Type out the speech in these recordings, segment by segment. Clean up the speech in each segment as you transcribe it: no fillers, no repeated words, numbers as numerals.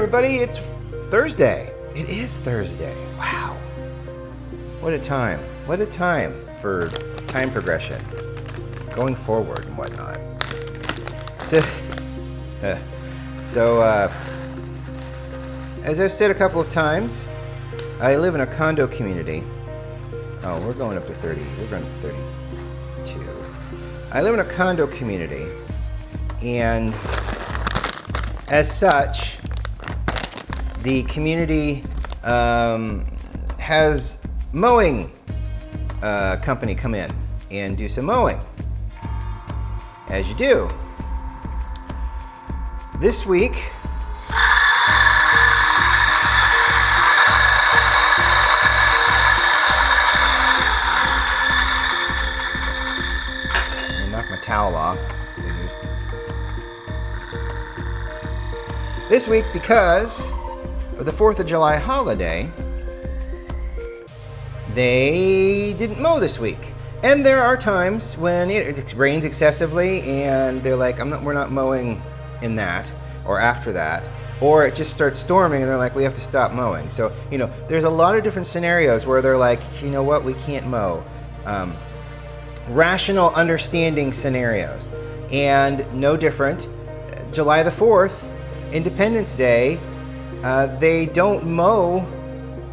everybody, it's Thursday. It is Thursday. Wow. What a time. What a time for time progression. Going forward and whatnot. So, as I've said a couple of times, I live in a condo community. Oh, we're going up to 30. We're going to 32. I live in a condo community, and as such, the community has mowing company come in and do some mowing, as you do. This week, I'll knock my towel off. This week, because of the 4th of July holiday, they didn't mow this week. And there are times when it rains excessively and they're like, we're not mowing in that or after that. Or it just starts storming and they're like, we have to stop mowing. So, there's a lot of different scenarios where they're like, you know what, we can't mow. Rational understanding scenarios. And no different, July the 4th, Independence Day, they don't mow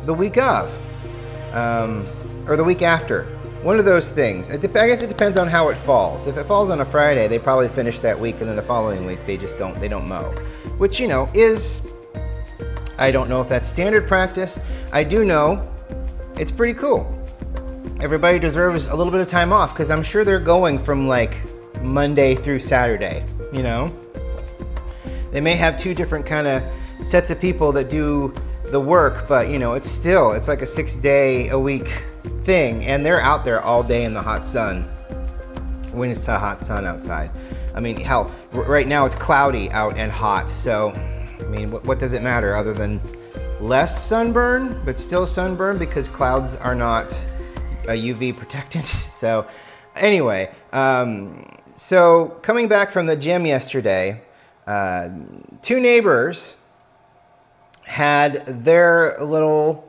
the week of, or the week after. One of those things. I guess it depends on how it falls. If it falls on a Friday, they probably finish that week, and then the following week they don't mow. Which, is, I don't know if that's standard practice. I do know it's pretty cool. Everybody deserves a little bit of time off, because I'm sure they're going from like Monday through Saturday, They may have two different kind of sets of people that do the work, but it's like a 6-day-a-week thing, and they're out there all day in the hot sun when it's a hot sun outside. I mean, hell, right now it's cloudy out and hot, so what does it matter other than less sunburn, but still sunburn, because clouds are not UV protected. So anyway, so coming back from the gym yesterday, two neighbors had their little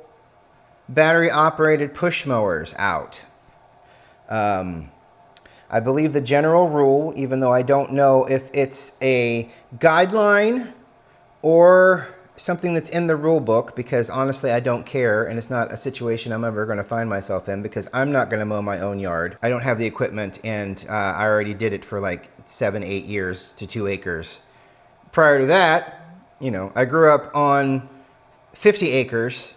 battery-operated push mowers out. I believe the general rule, even though I don't know if it's a guideline or something that's in the rule book, because honestly I don't care, and it's not a situation I'm ever going to find myself in, because I'm not going to mow my own yard. I don't have the equipment, and I already did it for like 7-8 years to 2 acres. Prior to that, I grew up on 50 acres,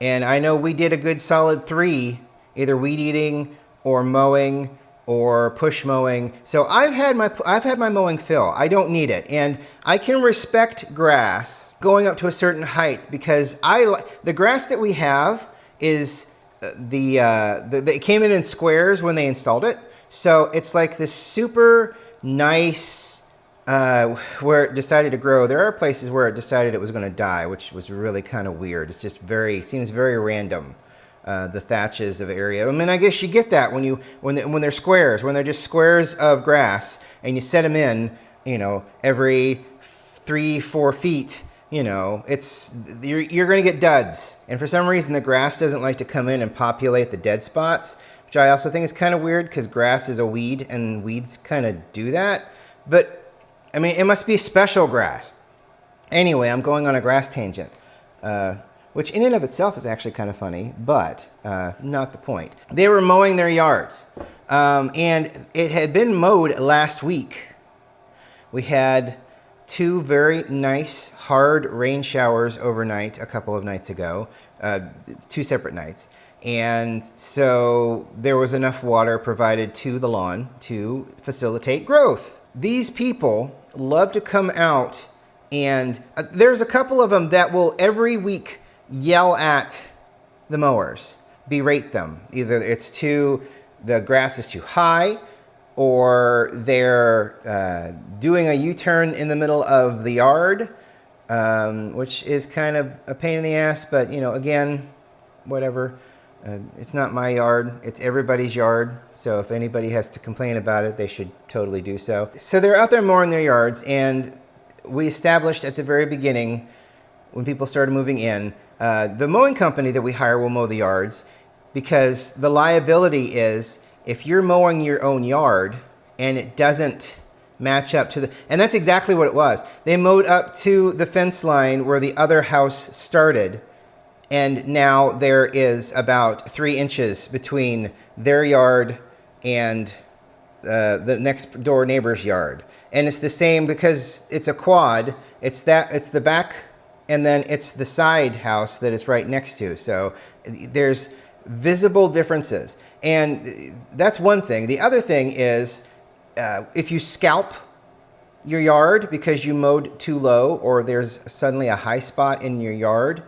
and I know we did a good solid 3, either weed eating or mowing or push mowing. So I've had my mowing fill. I don't need it, and I can respect grass going up to a certain height, because the grass that we have is it came in squares when they installed it. So it's like this super nice. Where it decided to grow. There are places where it decided it was going to die, which was really kind of weird. It's just seems very random. The thatches of area. I guess you get that when they're squares, when they're just squares of grass, and you set them in, every 3-4 feet. You're going to get duds. And for some reason, the grass doesn't like to come in and populate the dead spots, which I also think is kind of weird, because grass is a weed, and weeds kind of do that. But it must be special grass. Anyway, I'm going on a grass tangent, which in and of itself is actually kind of funny, but not the point. They were mowing their yards, and it had been mowed last week. We had 2 very nice, hard rain showers overnight a couple of nights ago, 2 separate nights. And so there was enough water provided to the lawn to facilitate growth. These people love to come out, and there's a couple of them that will every week yell at the mowers, berate them. Either the grass is too high, or they're doing a U-turn in the middle of the yard, which is kind of a pain in the ass, but again, whatever. It's not my yard, it's everybody's yard, so if anybody has to complain about it, they should totally do so. So they're out there mowing their yards, and we established at the very beginning when people started moving in. The mowing company that we hire will mow the yards, because the liability is if you're mowing your own yard and it doesn't match up to the, and that's exactly what it was. They mowed up to the fence line where the other house started, and now there is about 3 inches between their yard and the next door neighbor's yard. And it's the same because it's a quad. It's the back, and then it's the side house that it's right next to. So there's visible differences. And that's one thing. The other thing is if you scalp your yard because you mowed too low, or there's suddenly a high spot in your yard,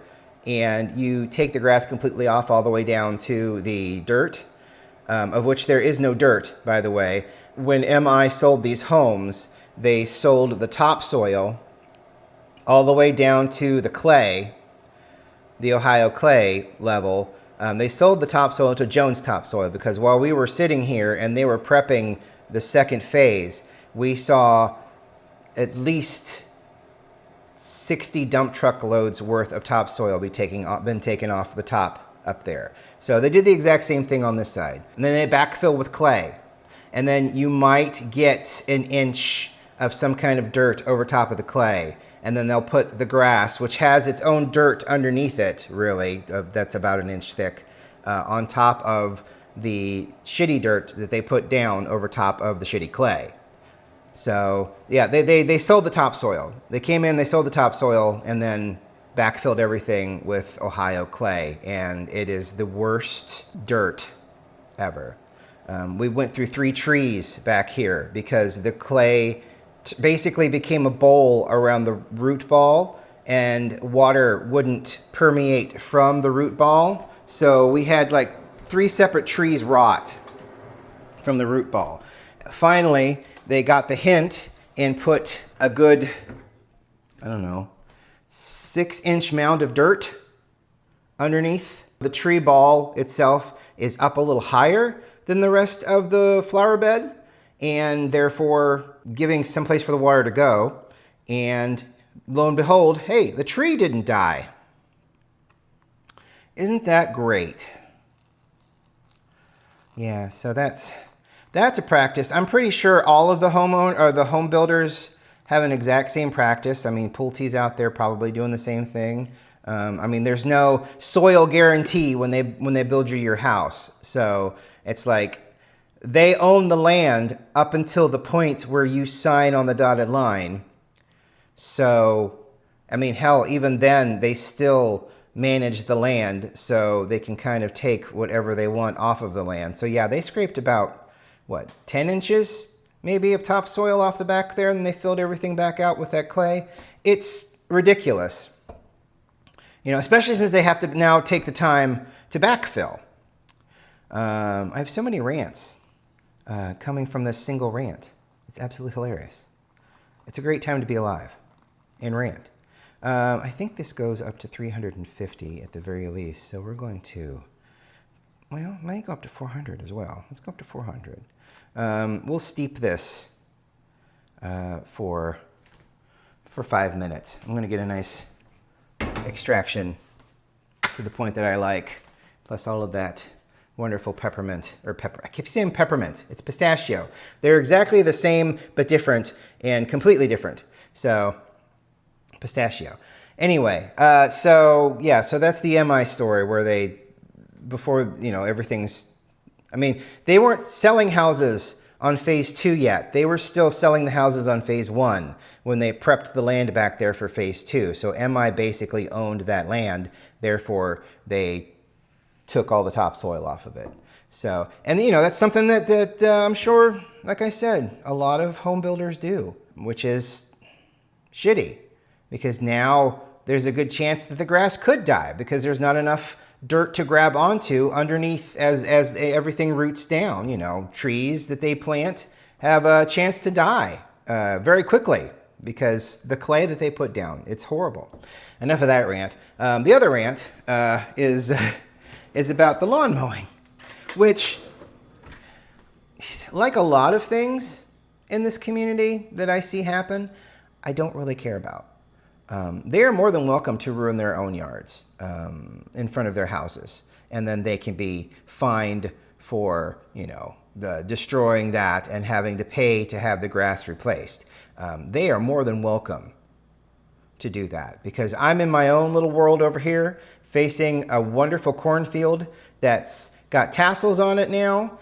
and you take the grass completely off all the way down to the dirt, of which there is no dirt, by the way. When MI sold these homes, they sold the topsoil all the way down to the clay, the Ohio clay level. They sold the topsoil to Jones topsoil, because while we were sitting here and they were prepping the second phase, we saw at least 60 dump truck loads worth of topsoil been taken off the top up there. So they did the exact same thing on this side. And then they backfill with clay. And then you might get an inch of some kind of dirt over top of the clay. And then they'll put the grass, which has its own dirt underneath it, really, that's about an inch thick, on top of the shitty dirt that they put down over top of the shitty clay. So yeah, they sold the topsoil. They came in, they sold the topsoil, and then backfilled everything with Ohio clay, and it is the worst dirt ever. We went through 3 trees back here because the clay basically became a bowl around the root ball, and water wouldn't permeate from the root ball. So we had like 3 separate trees rot from the root ball. Finally, they got the hint and put a good, 6-inch mound of dirt underneath. The tree ball itself is up a little higher than the rest of the flower bed, and therefore giving some place for the water to go. And lo and behold, hey, the tree didn't die. Isn't that great? Yeah, so that's a practice. I'm pretty sure all of the home builders have an exact same practice. I mean, Pulte's out there probably doing the same thing. There's no soil guarantee when they build your house. So it's like they own the land up until the point where you sign on the dotted line. So, hell, even then they still manage the land, so they can kind of take whatever they want off of the land. So yeah, they scraped about 10 inches maybe of topsoil off the back there, and they filled everything back out with that clay. It's ridiculous. Especially since they have to now take the time to backfill. I have so many rants coming from this single rant. It's absolutely hilarious. It's a great time to be alive and rant. I think this goes up to 350 at the very least, so we're going to, might go up to 400 as well. Let's go up to 400. We'll steep this for 5 minutes. I'm going to get a nice extraction to the point that I like, plus all of that wonderful peppermint, or pepper. I keep saying peppermint. It's pistachio. They're exactly the same, but different, and completely different. So, pistachio. Anyway, so that's the MI story where before everything's, they weren't selling houses on phase 2 yet. They were still selling the houses on phase 1 when they prepped the land back there for phase 2. So MI basically owned that land. Therefore, they took all the topsoil off of it. So, and that's something that I'm sure, like I said, a lot of home builders do, which is shitty, because now there's a good chance that the grass could die because there's not enough dirt to grab onto underneath as everything roots down. Trees that they plant have a chance to die very quickly because the clay that they put down, it's horrible. Enough of that rant. The other rant is about the lawn mowing, which, like a lot of things in this community that I see happen, I don't really care about. they are more than welcome to ruin their own yards in front of their houses. And then they can be fined for, the destroying that and having to pay to have the grass replaced. They are more than welcome to do that, because I'm in my own little world over here facing a wonderful cornfield that's got tassels on it now.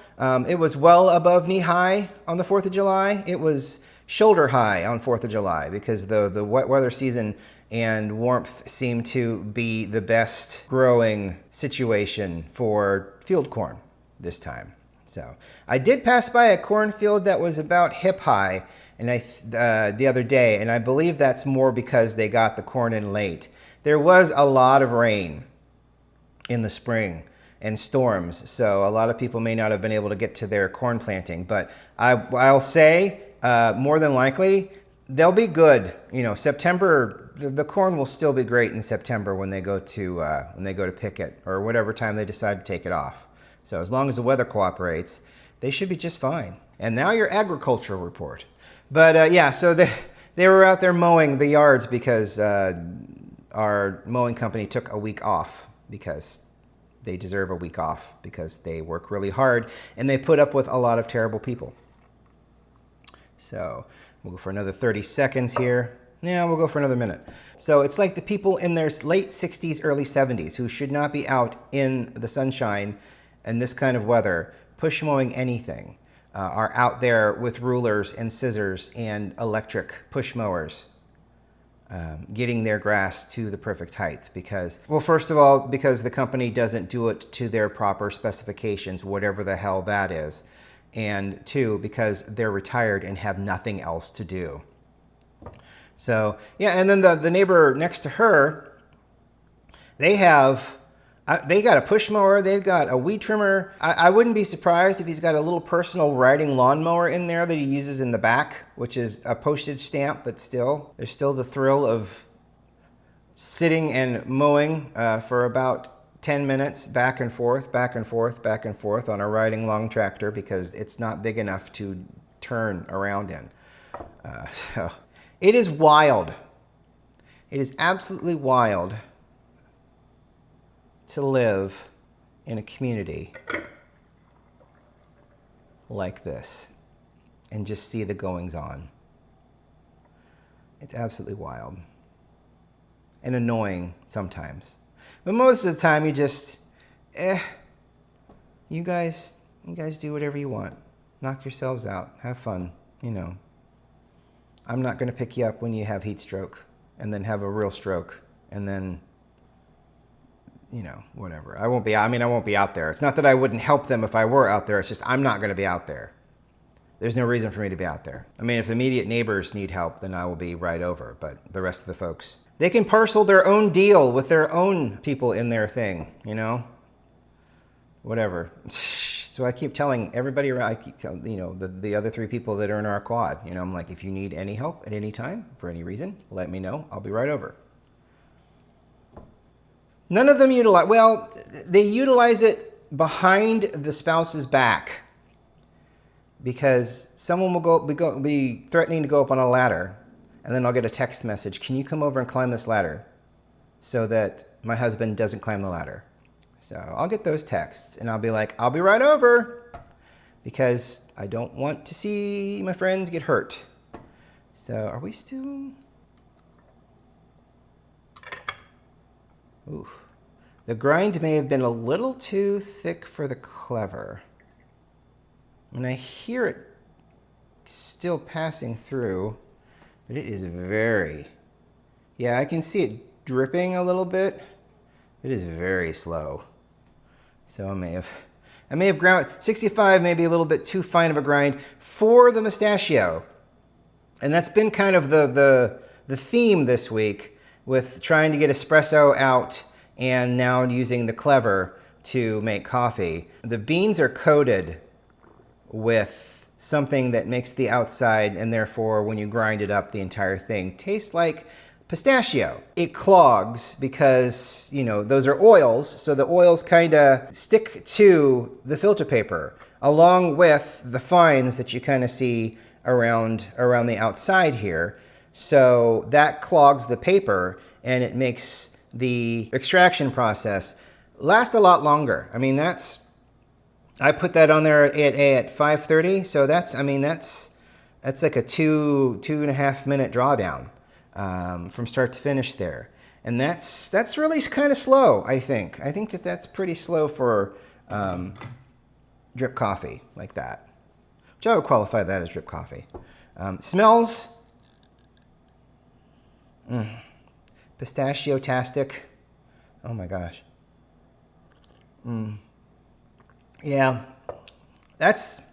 It was well above knee high on the 4th of July. It was shoulder high on 4th of July because the wet weather season and warmth seem to be the best growing situation for field corn this time. So I did pass by a cornfield that was about hip high and the other day, and I believe that's more because they got the corn in late. There was a lot of rain in the spring and storms, so a lot of people may not have been able to get to their corn planting, but I'll say more than likely they'll be good. September, the corn will still be great in September when they go to pick it, or whatever time they decide to take it off. So as long as the weather cooperates, they should be just fine. And now your agricultural report. But so they were out there mowing the yards because our mowing company took a week off, because they deserve a week off because they work really hard and they put up with a lot of terrible people. So we'll go for another 30 seconds here. Yeah, we'll go for another minute. So it's like the people in their late 60s, early 70s who should not be out in the sunshine and this kind of weather push mowing anything are out there with rulers and scissors and electric push mowers getting their grass to the perfect height because, well, first of all, because the company doesn't do it to their proper specifications, whatever the hell that is. And two, because they're retired and have nothing else to do. So, yeah, and then the neighbor next to her, they got a push mower, they've got a weed trimmer. I wouldn't be surprised if he's got a little personal riding lawnmower in there that he uses in the back, which is a postage stamp, but still, there's still the thrill of sitting and mowing for about 10 minutes back and forth, back and forth, back and forth on a riding long tractor because it's not big enough to turn around in. So it is wild. It is absolutely wild to live in a community like this and just see the goings on. It's absolutely wild and annoying sometimes. But most of the time you just, you guys do whatever you want. Knock yourselves out. Have fun, I'm not going to pick you up when you have heat stroke and then have a real stroke and then, whatever. I won't be out there. It's not that I wouldn't help them if I were out there. It's just I'm not going to be out there. There's no reason for me to be out there. I mean, if the immediate neighbors need help, then I will be right over. But the rest of the folks, they can parcel their own deal with their own people in their thing, whatever. So I keep telling everybody around, I keep telling, the other 3 people that are in our quad, I'm like, if you need any help at any time for any reason, let me know. I'll be right over. None of them they utilize it behind the spouse's back because someone will be threatening to go up on a ladder, and then I'll get a text message, can you come over and climb this ladder so that my husband doesn't climb the ladder? So I'll get those texts and I'll be like, I'll be right over because I don't want to see my friends get hurt. So are we still... Ooh. The grind may have been a little too thick for the clever. And I hear it still passing through, but it is very... Yeah, I can see it dripping a little bit. It is very slow. So I may have ground 65, maybe a little bit too fine of a grind for the Mustachio. And that's been kind of the theme this week, with trying to get espresso out and now using the clever to make coffee. The beans are coated with something that makes the outside, and therefore when you grind it up, the entire thing tastes like pistachio. It clogs because, those are oils, so the oils kind of stick to the filter paper, along with the fines that you kind of see around the outside here. So that clogs the paper and it makes the extraction process last a lot longer. I mean, I put that on there at 5:30. So that's like a 2.5 minute drawdown from start to finish there. And that's really kind of slow, I think. I think that's pretty slow for drip coffee like that, which I would qualify that as drip coffee. Smells, pistachio-tastic. Oh my gosh. Yeah, that's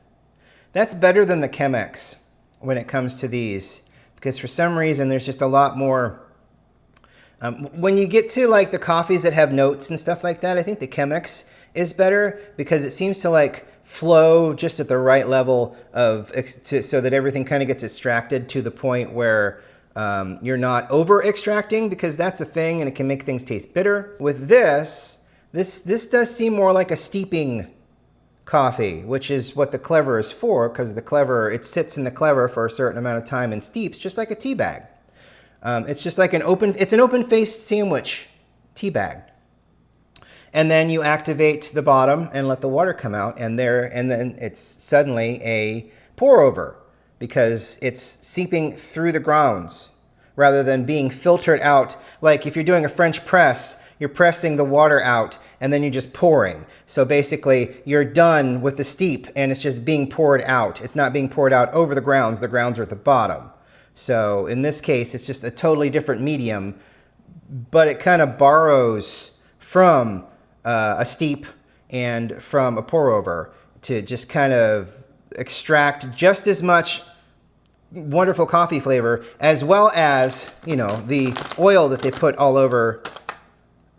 better than the Chemex when it comes to these, because for some reason there's just a lot more. When you get to like the coffees that have notes and stuff like that, I think the Chemex is better because it seems to like flow just at the right level so that everything kind of gets extracted to the point where you're not over extracting, because that's a thing and it can make things taste bitter. With this does seem more like a steeping coffee, which is what the Clever is for, because the Clever, it sits in the Clever for a certain amount of time and steeps just like a tea bag. It's just like an open-faced sandwich tea bag. And then you activate the bottom and let the water come out, and then it's suddenly a pour over because it's seeping through the grounds rather than being filtered out. Like if you're doing a French press, you're pressing the water out and then you're just pouring. So basically you're done with the steep and it's just being poured out. It's not being poured out over the grounds. The grounds are at the bottom. So in this case, it's just a totally different medium, but it kind of borrows from a steep and from a pour over to just kind of extract just as much wonderful coffee flavor, as well as, the oil that they put all over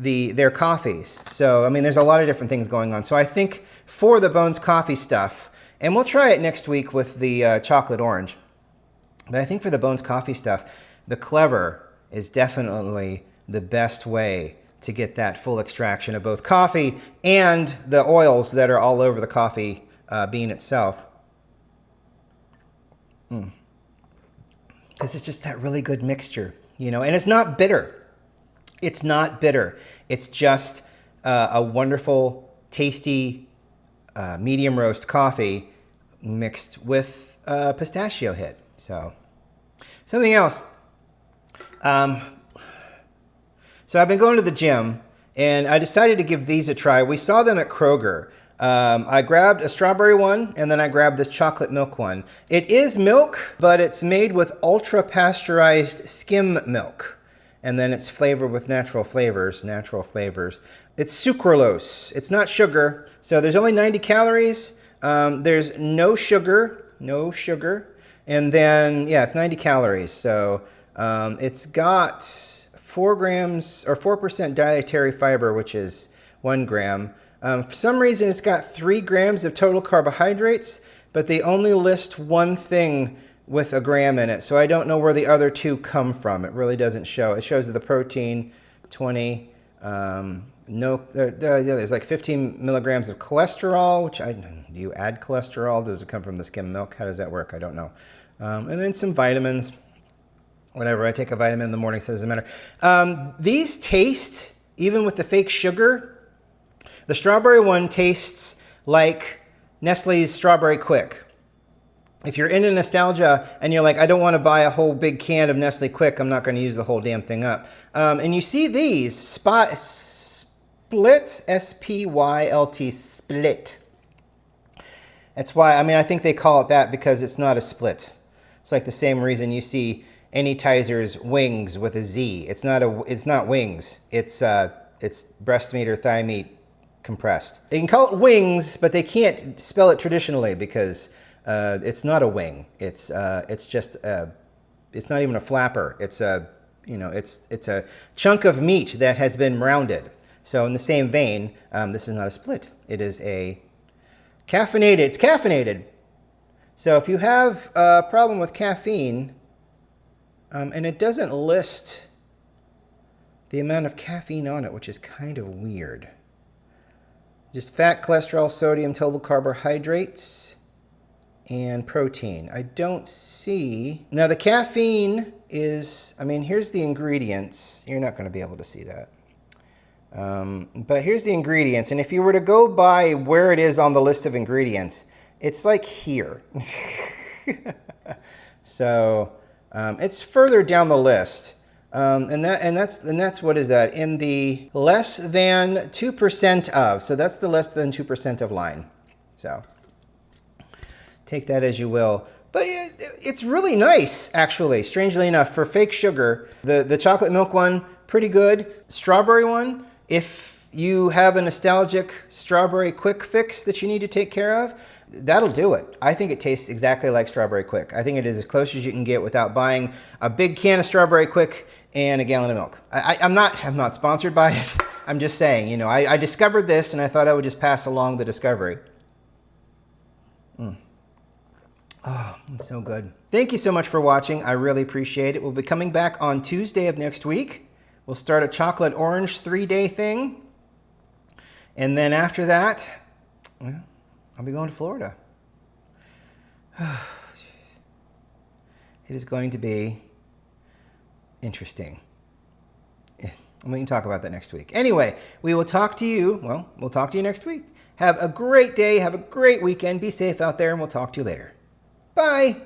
their coffees. So, I mean, there's a lot of different things going on. So I think for the Bones Coffee stuff, and we'll try it next week with the chocolate orange, but I think for the Bones Coffee stuff, the Clever is definitely the best way to get that full extraction of both coffee and the oils that are all over the coffee bean itself. Because it's just that really good mixture, and it's not bitter. It's not bitter. It's just a wonderful, tasty medium roast coffee mixed with pistachio hit. So, something else. So I've been going to the gym, and I decided to give these a try. We saw them at Kroger. I grabbed a strawberry one, and then I grabbed this chocolate milk one. It is milk, but it's made with ultra-pasteurized skim milk. And then it's flavored with natural flavors. It's sucralose. It's not sugar. So there's only 90 calories. There's no sugar. And then, it's 90 calories. So it's got 4 grams or 4% dietary fiber, which is 1 gram. For some reason, it's got 3 grams of total carbohydrates, but they only list one thing with a gram in it. So I don't know where the other 2 come from. It really doesn't show. It shows the protein, 20. There's like 15 milligrams of cholesterol, do you add cholesterol? Does it come from the skim milk? How does that work? I don't know. And then some vitamins. Whatever, I take a vitamin in the morning, so it doesn't matter. These taste, even with the fake sugar, the strawberry one tastes like Nestle's Strawberry Quick. If you're into nostalgia and you're like, I don't want to buy a whole big can of Nestle Quick, I'm not going to use the whole damn thing up. And you see these, Split, S-P-Y-L-T, Split. That's why, I think they call it that because it's not a split. It's like the same reason you see Anytizer's Wings with a Z. It's not wings. It's breast meat or thigh meat compressed. They can call it wings, but they can't spell it traditionally because it's not a wing. It's just it's not even a flapper. It's a chunk of meat that has been rounded. So in the same vein, this is not a split. It is a caffeinated. It's caffeinated. So if you have a problem with caffeine, and it doesn't list the amount of caffeine on it, which is kind of weird. Just fat, cholesterol, sodium, total carbohydrates. and protein. I don't see... Now, the caffeine is... I mean, here's the ingredients. You're not going to be able to see that. But here's the ingredients. And if you were to go by where it is on the list of ingredients, it's like here. So it's further down the list. And that's what is that? In the less than 2% of. So that's the less than 2% of line. So take that as you will. But it's really nice, actually, strangely enough, for fake sugar. The chocolate milk one, pretty good. Strawberry one, if you have a nostalgic strawberry quick fix that you need to take care of, that'll do it. I think it tastes exactly like strawberry quick. I think it is as close as you can get without buying a big can of strawberry quick and a gallon of milk. I'm not sponsored by it. I'm just saying, you know, I discovered this and I thought I would just pass along the discovery. Oh, it's so good. Thank you so much for watching. I really appreciate it. We'll be coming back on Tuesday of next week. We'll start a chocolate orange 3-day thing. And then after that, well, I'll be going to Florida. Oh, it is going to be interesting. We can talk about that next week. Anyway, we will talk to you. Well, we'll talk to you next week. Have a great day. Have a great weekend. Be safe out there, and we'll talk to you later. Bye.